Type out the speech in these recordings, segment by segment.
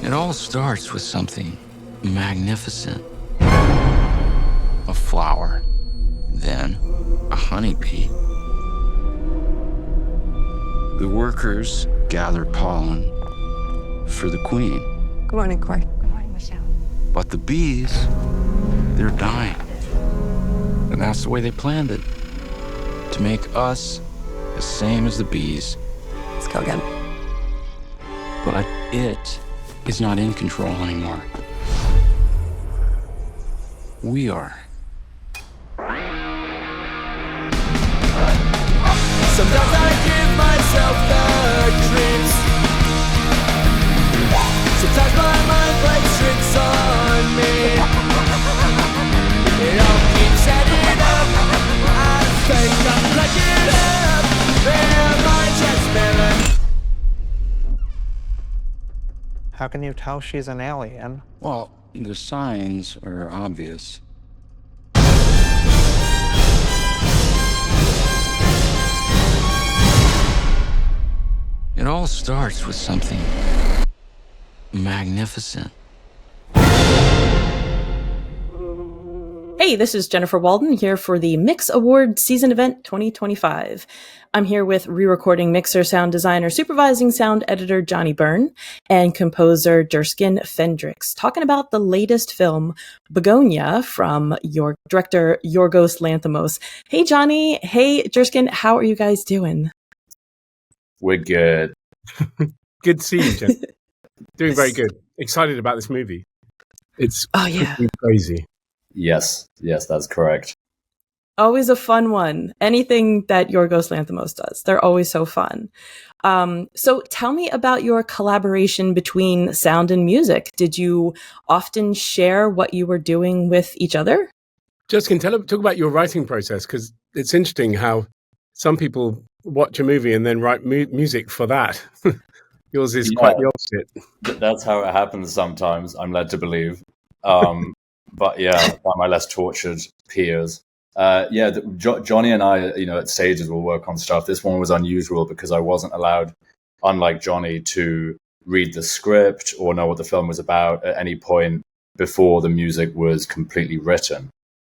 It all starts with something magnificent. A flower, then a honeybee. The workers gather pollen for the queen. Good morning, Corey. Good morning, Michelle. But the bees, they're dying. And that's the way they planned it. To make us the same as the bees. Let's go again. But it is not in control anymore. We are. Sometimes I give myself the creeps. Sometimes my mind plays tricks on me. It all keeps adding up. I think I'm cracking up. In my transparent. How can you tell she's an alien? Well, the signs are obvious. It all starts with something magnificent. Hey, this is Jennifer Walden here for the Mix Award Season Event 2025. I'm here with re-recording mixer, sound designer, supervising sound editor Johnnie Burn, and composer Jerskin Fendrix, talking about the latest film, Bugonia, from your director Yorgos Lanthimos. Hey, Johnnie. Hey, Jerskin. How are you guys doing? We're good. Good to see you, Jen. Doing very good. Excited about this movie. It's crazy. Yes, that's correct. Always a fun one. Anything that Yorgos Lanthimos does, they're always so fun. So tell me about your collaboration between sound and music. Did you often share what you were doing with each other? Justin, talk about your writing process, because it's interesting how some people watch a movie and then write music for that. Yours is quite the opposite. That's how it happens sometimes, I'm led to believe. But yeah, by my less tortured peers. Johnnie and I, at stages will work on stuff. This one was unusual because I wasn't allowed, unlike Johnnie, to read the script or know what the film was about at any point before the music was completely written.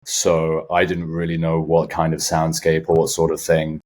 So I didn't really know what kind of soundscape or what sort of thing.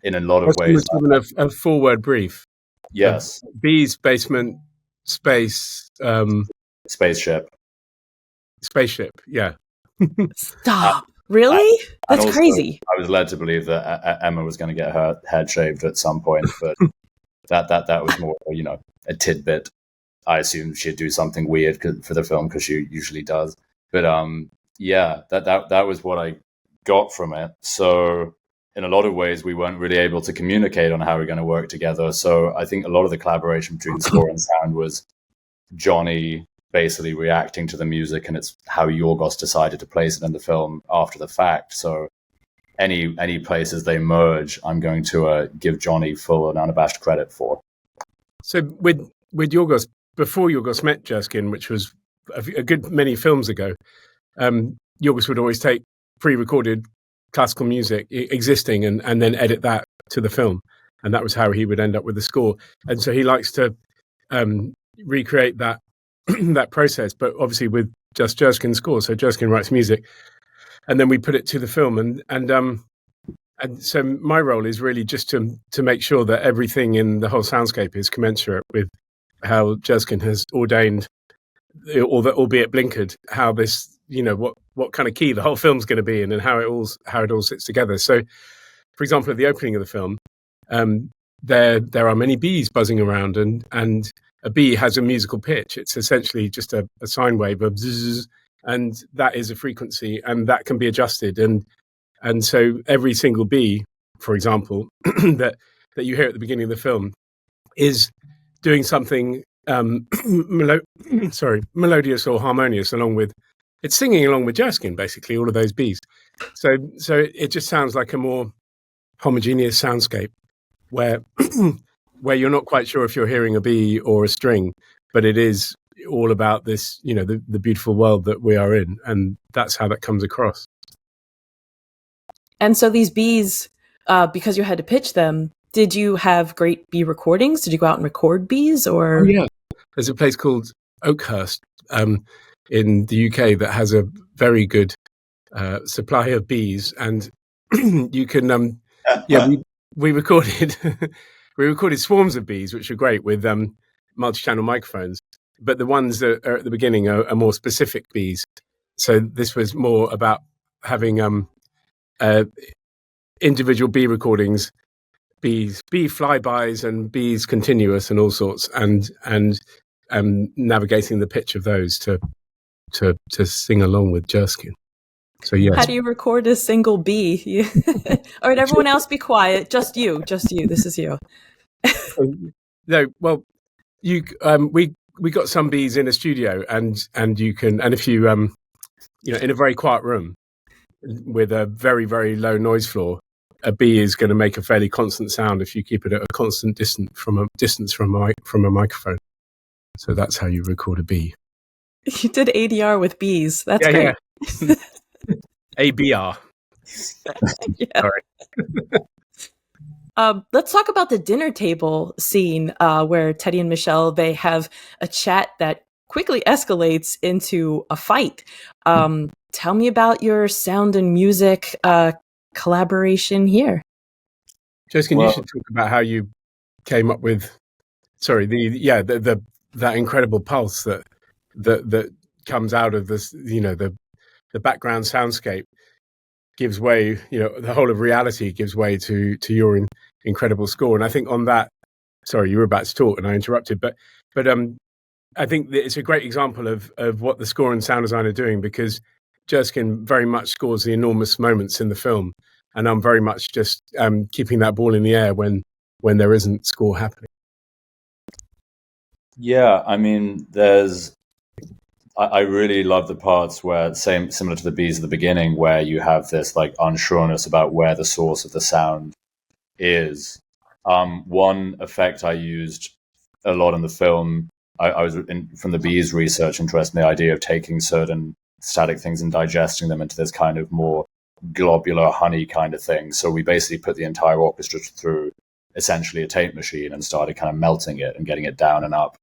In a lot of ways, given a full-word brief. Yes, bees, basement, space, spaceship. Yeah. Stop. Really? That's also, crazy. I was led to believe that Emma was going to get her head shaved at some point, but that was more, a tidbit. I assumed she'd do something weird for the film because she usually does. But that was what I got from it. So in a lot of ways, we weren't really able to communicate on how we're going to work together. So I think a lot of the collaboration between score and sound was Johnnie basically reacting to the music, and it's how Yorgos decided to place it in the film after the fact. So any places they merge, I'm going to give Johnnie full and unabashed credit for. So with Yorgos, before Yorgos met Jerskin, which was a good many films ago, Yorgos would always take pre-recorded classical music existing and then edit that to the film, and that was how he would end up with the score. And so he likes to recreate that that process, but obviously with just Jerskin's score. So Jerskin writes music, and then we put it to the film. And so my role is really just to make sure that everything in the whole soundscape is commensurate with how Jerskin has ordained, albeit blinkered, how this, what kind of key the whole film's going to be in, and how it all sits together. So, for example, at the opening of the film, there are many bees buzzing around, and a bee has a musical pitch. It's essentially just a sine wave of zzz, and that is a frequency, and that can be adjusted. And so every single bee, for example, that you hear at the beginning of the film, is doing something melodious or harmonious, along with it's singing along with Jerskin, basically, all of those bees. So it just sounds like a more homogeneous soundscape where you're not quite sure if you're hearing a bee or a string, but it is all about this, the beautiful world that we are in, and that's how that comes across. And so these bees, because you had to pitch them, did you have great bee recordings? Did you go out and record bees, or? Oh, yeah. there's a place called Oakhurst in the UK that has a very good supply of bees, and you can we recorded we recorded swarms of bees, which are great with multi-channel microphones, but the ones that are at the beginning are more specific bees. So this was more about having individual bee recordings, bee flybys and bees continuous and all sorts, and navigating the pitch of those to sing along with Jerskin. So yes. How do you record a single bee? All right, everyone else be quiet. Just you. This is you. No, well, you we got some bees in a studio, and you can, and if you in a very quiet room with a very, very low noise floor, a bee is going to make a fairly constant sound if you keep it at a constant distance from a microphone. So that's how you record a bee. You did ADR with bees. That's great. Yeah. ABR. Yeah. Sorry. Let's talk about the dinner table scene where Teddy and Michelle, they have a chat that quickly escalates into a fight. Tell me about your sound and music collaboration here. Jerskin, you should talk about how you came up with that incredible pulse that comes out of this, the background soundscape gives way, the whole of reality gives way to your incredible score. And I think on that, sorry, you were about to talk and I interrupted, but I think that it's a great example of what the score and sound design are doing, because Jerskin very much scores the enormous moments in the film, and I'm very much just keeping that ball in the air when there isn't score happening. Yeah, I mean, I really love the parts where, similar to the bees at the beginning, where you have this like unsureness about where the source of the sound is. One effect I used a lot in the film, I was from the bees research, interested in the idea of taking certain static things and digesting them into this kind of more globular honey kind of thing. So we basically put the entire orchestra through essentially a tape machine and started kind of melting it and getting it down and up.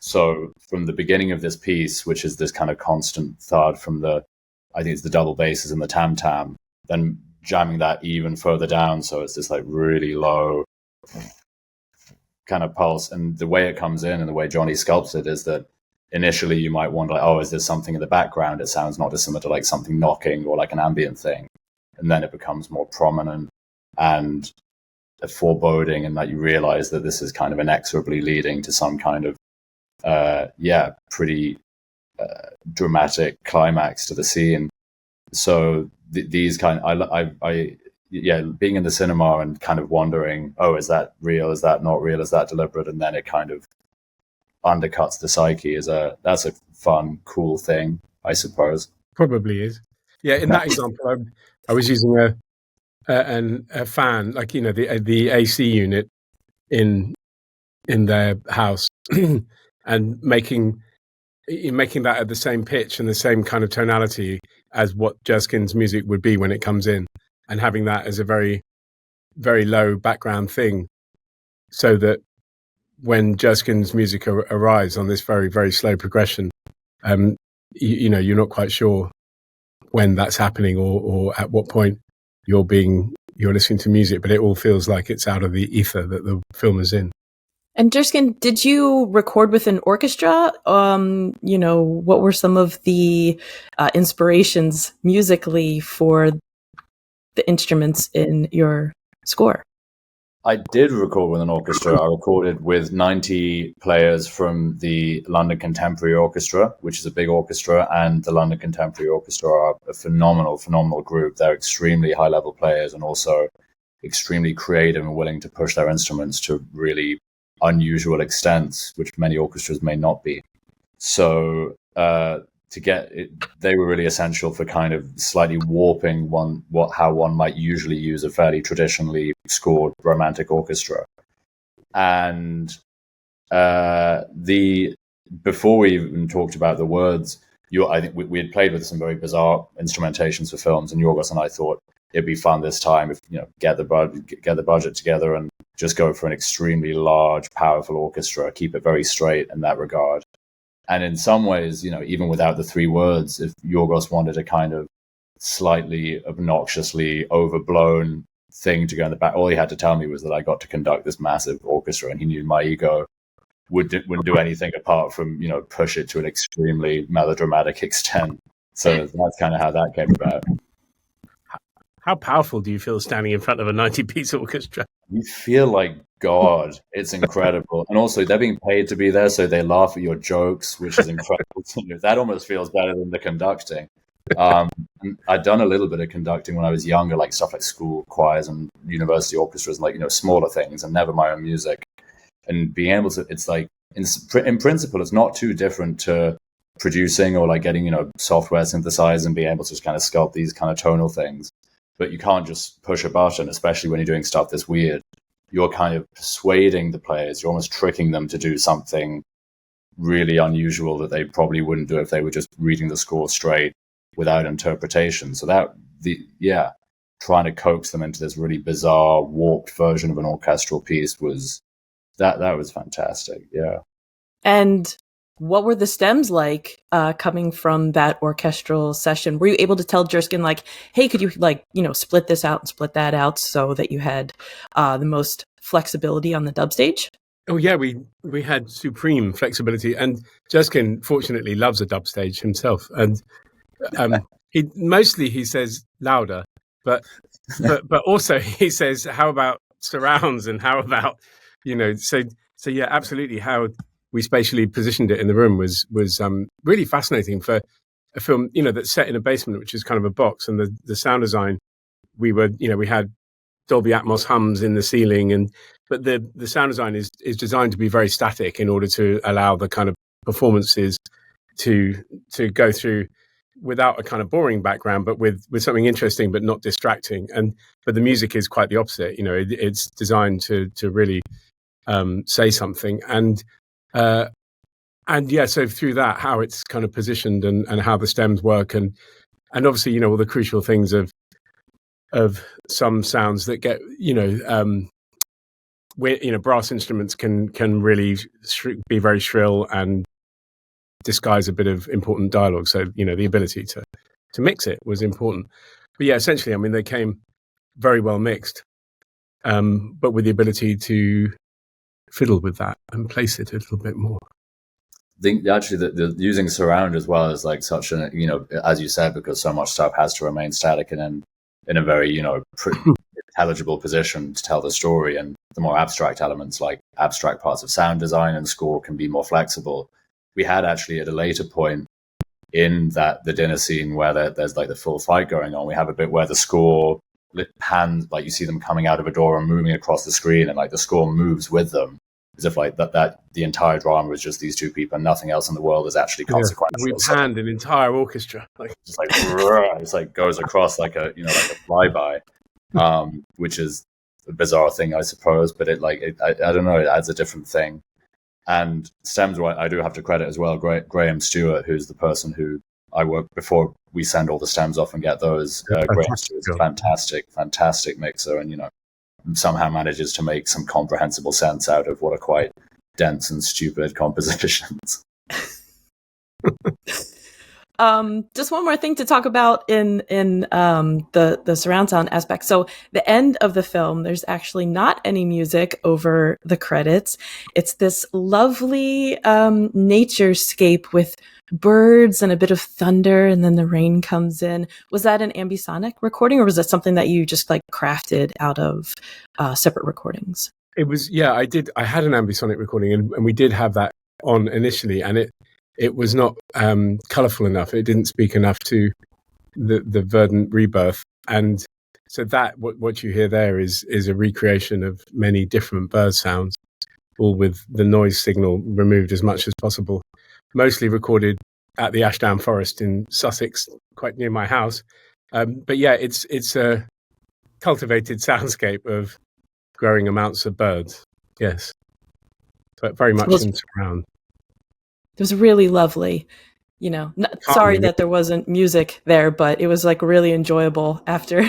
So from the beginning of this piece, which is this kind of constant thud from I think it's the double basses and the tam-tam, then jamming that even further down. So it's this like really low kind of pulse. And the way it comes in and the way Johnny sculpts it is that initially you might wonder, like, oh, is there something in the background? It sounds not dissimilar to like something knocking or like an ambient thing. And then it becomes more prominent and a foreboding, and that you realize that this is kind of inexorably leading to some kind of pretty dramatic climax to the scene. So these kind of, being in the cinema and kind of wondering, oh, is that real? Is that not real? Is that deliberate? And then it kind of undercuts the psyche. That's a fun, cool thing, I suppose. Probably is. Yeah, in that example, I was using a fan, like the AC unit in their house, and making that at the same pitch and the same kind of tonality as what Jerskin's music would be when it comes in, and having that as a very, very low background thing, so that when Jerskin's music arrives on this very, very slow progression, you're not quite sure when that's happening or at what point you're listening to music, but it all feels like it's out of the ether that the film is in. And Jerskin, did you record with an orchestra? What were some of the inspirations musically for the instruments in your score? I did record with an orchestra. I recorded with 90 players from the London Contemporary Orchestra, which is a big orchestra, and the London Contemporary Orchestra are a phenomenal, phenomenal group. They're extremely high-level players and also extremremely creative and willing to push their instruments to really unusual extents, which many orchestras may not be. So they were really essential for kind of slightly warping how one might usually use a fairly traditionally scored romantic orchestra. And before we even talked about the words, I think we had played with some very bizarre instrumentations for films, and Yorgos and I thought it'd be fun this time if get the budget together and just go for an extremely large, powerful orchestra, keep it very straight in that regard. And in some ways, even without the three words, if Yorgos wanted a kind of slightly obnoxiously overblown thing to go in the back, all he had to tell me was that I got to conduct this massive orchestra, and he knew my ego wouldn't do anything apart from, push it to an extremely melodramatic extent. So that's kind of how that came about. How powerful do you feel standing in front of a 90-piece orchestra? You feel like God. It's incredible. And also, they're being paid to be there, so they laugh at your jokes, which is incredible. That almost feels better than the conducting. I'd done a little bit of conducting when I was younger, like stuff like school choirs and university orchestras, and like, smaller things, and never my own music. And being able to, it's like, in principle, it's not too different to producing or like getting, software synthesized and being able to just kind of sculpt these kind of tonal things. But you can't just push a button, especially when you're doing stuff that's weird. You're kind of persuading the players. You're almost tricking them to do something really unusual that they probably wouldn't do if they were just reading the score straight without interpretation. So trying to coax them into this really bizarre, warped version of an orchestral piece was fantastic. Yeah. And what were the stems like coming from that orchestral session? Were you able to tell Jerskin, like, hey, could you split this out and split that out so that you had the most flexibility on the dub stage? Oh yeah, we had supreme flexibility, and Jerskin fortunately loves a dub stage himself, and he says louder, but also he says, how about surrounds, and how about so yeah, absolutely. How we spatially positioned it in the room was really fascinating for a film, that's set in a basement, which is kind of a box, and the sound design, we had Dolby Atmos hums in the ceiling, but the sound design is designed to be very static in order to allow the kind of performances to go through without a kind of boring background, but with something interesting but not distracting. But the music is quite the opposite. It's designed to really say something, and yeah, so through that, how it's kind of positioned and how the stems work, and obviously all the crucial things of some sounds that get where brass instruments can really be very shrill and disguise a bit of important dialogue. So the ability to mix it was important. But yeah, essentially, I mean, they came very well mixed, but with the ability to fiddle with that and place it a little bit more. I think actually the using surround as well is like such an, as you said, because so much stuff has to remain static and in a very, intelligible position to tell the story. And the more abstract elements, like abstract parts of sound design and score, can be more flexible. We had actually at a later point in the dinner scene where there's like the full fight going on, we have a bit where the score pans, like you see them coming out of a door and moving across the screen, and like the score moves with them, as if like that the entire drama is just these two people and nothing else in the world is actually consequential. We panned an entire orchestra, just like it's like goes across like a like a flyby, which is a bizarre thing, I suppose, but I don't know, it adds a different thing. And stems, I do have to credit as well Graham Stewart, who's the person who I work before we send all the stems off and get those. Graham Stewart's a fantastic mixer, and somehow manages to make some comprehensible sense out of what are quite dense and stupid compositions. Just one more thing to talk about in the surround sound aspect. So the end of the film, there's actually not any music over the credits. It's this lovely naturescape with birds and a bit of thunder, and then the rain comes in. Was that an ambisonic recording, or was that something that you just like crafted out of separate recordings? It was, yeah, I had an ambisonic recording, and we did have that on initially, and it was not colourful enough. It didn't speak enough to the verdant rebirth. And so that what you hear there is a recreation of many different bird sounds, all with the noise signal removed as much as possible. Mostly recorded at the Ashdown Forest in Sussex, quite near my house. But yeah, it's a cultivated soundscape of growing amounts of birds. Yes, but very much in surround. It was really lovely. Sorry that there wasn't music there, but it was like really enjoyable after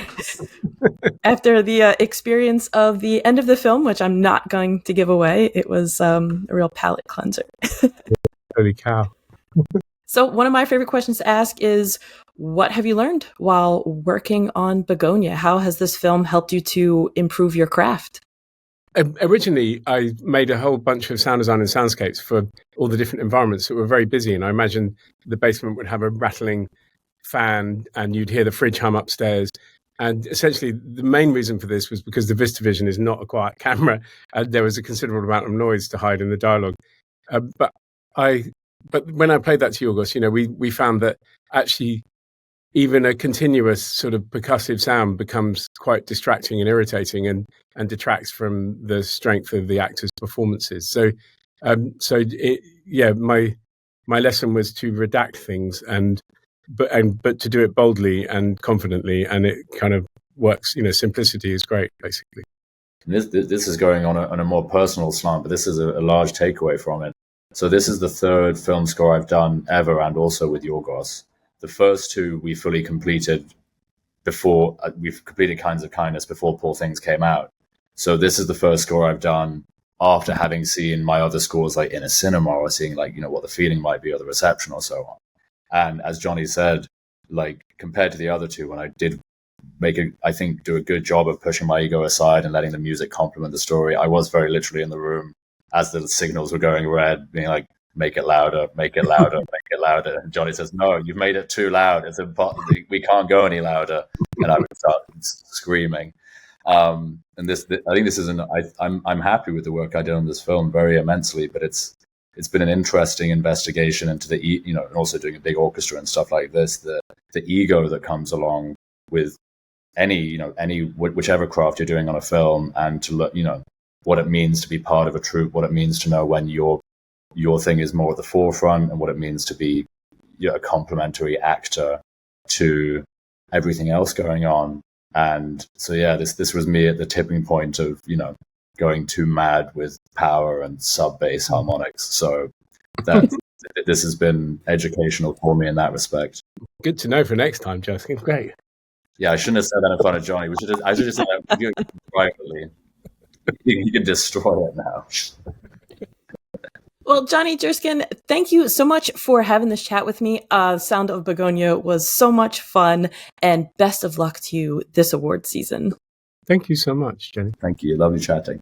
after the experience of the end of the film, which I'm not going to give away. It was a real palate cleanser. Holy cow. So one of my favorite questions to ask is, what have you learned while working on Bugonia? How has this film helped you to improve your craft? Originally, I made a whole bunch of sound design and soundscapes for all the different environments that were very busy. And I imagined the basement would have a rattling fan and you'd hear the fridge hum upstairs. And essentially, the main reason for this was because the VistaVision is not a quiet camera. There was a considerable amount of noise to hide in the dialogue. But when I played that to Yorgos, we found that actually even a continuous sort of percussive sound becomes quite distracting and irritating and detracts from the strength of the actors' performances. So my lesson was to redact things but to do it boldly and confidently, and it kind of works. Simplicity is great, basically. This is going on a more personal slant, but this is a large takeaway from it. So this is the third film score I've done ever, and also with Yorgos. The first two we fully completed before we've completed Kinds of Kindness before Poor Things came out. So this is the first score I've done after having seen my other scores like in a cinema or seeing what the feeling might be or the reception or so on. And as Johnny said, like compared to the other two, when I did do a good job of pushing my ego aside and letting the music complement the story, I was very literally in the room as the signals were going red, being like, make it louder, make it louder, make it louder. And Johnny says, no, you've made it too loud. We can't go any louder. And I would start screaming. And I think this is I'm happy with the work I did on this film very immensely, but it's been an interesting investigation into and also doing a big orchestra and stuff like this, the ego that comes along with whichever craft you're doing on a film, and to look, what it means to be part of a troupe, what it means to know when your thing is more at the forefront, and what it means to be a complementary actor to everything else going on. And so, this was me at the tipping point of, going too mad with power and sub-bass harmonics. So this has been educational for me in that respect. Good to know for next time, Jerskin. Great. Yeah, I shouldn't have said that in front of Johnny. I should have said that privately. You can destroy it now. Well, Johnny Jerskin, thank you so much for having this chat with me. Sound of Bugonia was so much fun, and best of luck to you this award season. Thank you so much, Jenny. Thank you. Lovely chatting.